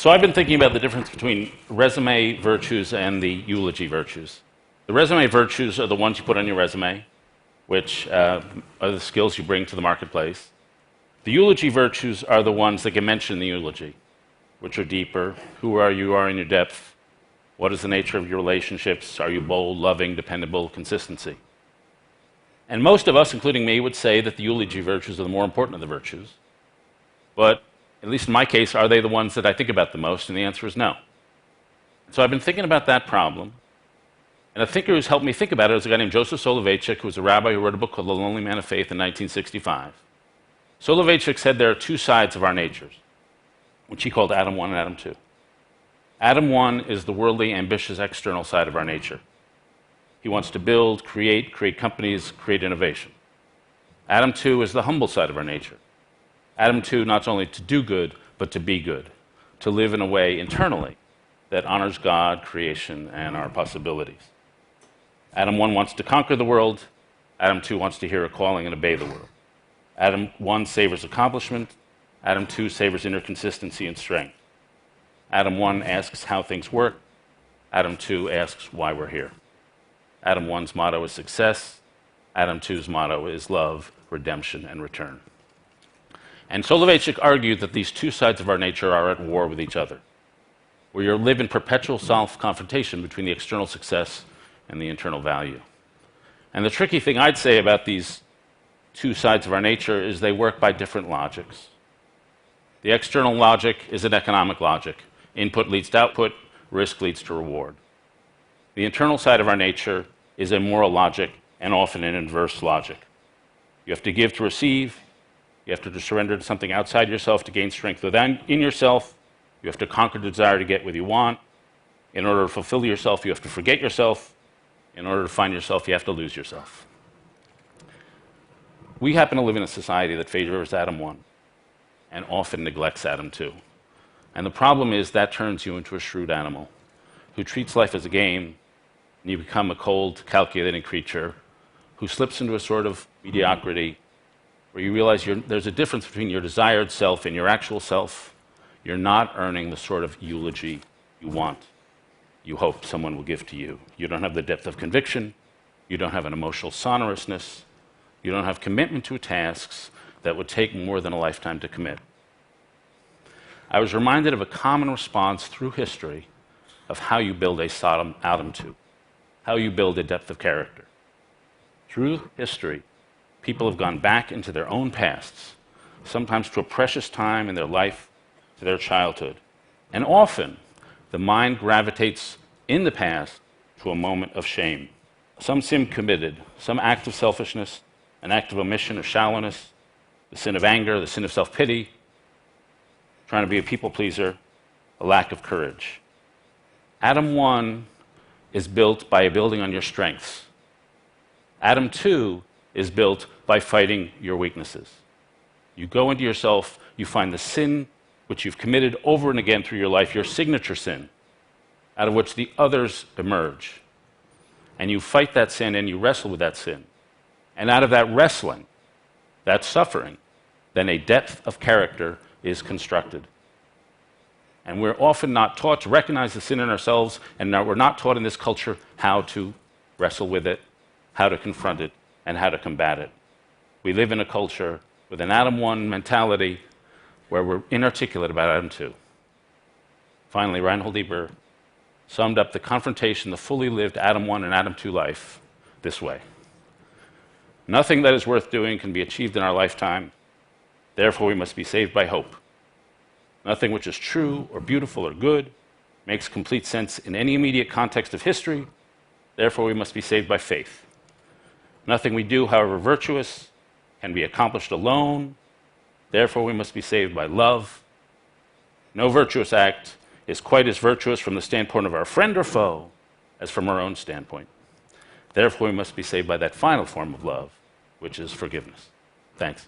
So I've been thinking about the difference between resume virtues and the eulogy virtues. The resume virtues are the ones you put on your resume, which are the skills you bring to the marketplace. The eulogy virtues are the ones that get mentioned in the eulogy, which are deeper. Who are you are in your depth? What is the nature of your relationships? Are you bold, loving, dependable, consistency? And most of us, including me, would say that the eulogy virtues are the more important of the virtues. But, at least in my case, are they the ones that I think about the most? And the answer is no. So I've been thinking about that problem. And a thinker who's helped me think about it is a guy named Joseph Soloveitchik, who was a rabbi who wrote a book called The Lonely Man of Faith in 1965. Soloveitchik said there are two sides of our natures, which he called Adam 1 and Adam 2. Adam 1 is the worldly, ambitious, external side of our nature. He wants to build, create companies, create innovation. Adam 2 is the humble side of our nature. Adam 2, not only to do good, but to be good, to live in a way internally that honors God, creation, and our possibilities. Adam 1 wants to conquer the world. Adam 2 wants to hear a calling and obey the world. Adam 1 savors accomplishment. Adam 2 savors inner consistency and strength. Adam 1 asks how things work. Adam 2 asks why we're here. Adam 1's motto is success. Adam 2's motto is love, redemption, and return. And Soloveitchik argued that these two sides of our nature are at war with each other, where you live in perpetual self-confrontation between the external success and the internal value. And the tricky thing I'd say about these two sides of our nature is they work by different logics. The external logic is an economic logic. Input leads to output, risk leads to reward. The internal side of our nature is a moral logic and often an inverse logic. You have to give to receive. You have to surrender to something outside yourself to gain strength within yourself. You have to conquer the desire to get what you want. In order to fulfill yourself, you have to forget yourself. In order to find yourself, you have to lose yourself. We happen to live in a society that favors Adam 1 and often neglects Adam 2. And the problem is that turns you into a shrewd animal who treats life as a game, and you become a cold, calculating creature who slips into a sort of mediocrity where you realize there's a difference between your desired self and your actual self. You're not earning the sort of eulogy you want, you hope someone will give to you. You don't have the depth of conviction. You don't have an emotional sonorousness. You don't have commitment to tasks that would take more than a lifetime to commit. I was reminded of a common response through history of how you build a Sodom Adam 2, how you build a depth of character. Through history, people have gone back into their own pasts, sometimes to a precious time in their life, to their childhood. And often, the mind gravitates in the past to a moment of shame. Some sin committed, some act of selfishness, an act of omission or shallowness, the sin of anger, the sin of self-pity, trying to be a people pleaser, a lack of courage. Adam 1 is built by building on your strengths. Adam 2 is built by fighting your weaknesses. You go into yourself, you find the sin which you've committed over and again through your life, your signature sin, out of which the others emerge. And you fight that sin and you wrestle with that sin. And out of that wrestling, that suffering, then a depth of character is constructed. And we're often not taught to recognize the sin in ourselves, and we're not taught in this culture how to wrestle with it, how to confront it, and how to combat it. We live in a culture with an Adam 1 mentality where we're inarticulate about Adam 2. Finally, Reinhold Niebuhr summed up the confrontation, the fully lived Adam 1 and Adam 2 life this way. Nothing that is worth doing can be achieved in our lifetime. Therefore, we must be saved by hope. Nothing which is true or beautiful or good makes complete sense in any immediate context of history. Therefore, we must be saved by faith. Nothing we do, however virtuous, can be accomplished alone. Therefore, we must be saved by love. No virtuous act is quite as virtuous from the standpoint of our friend or foe as from our own standpoint. Therefore, we must be saved by that final form of love, which is forgiveness. Thanks.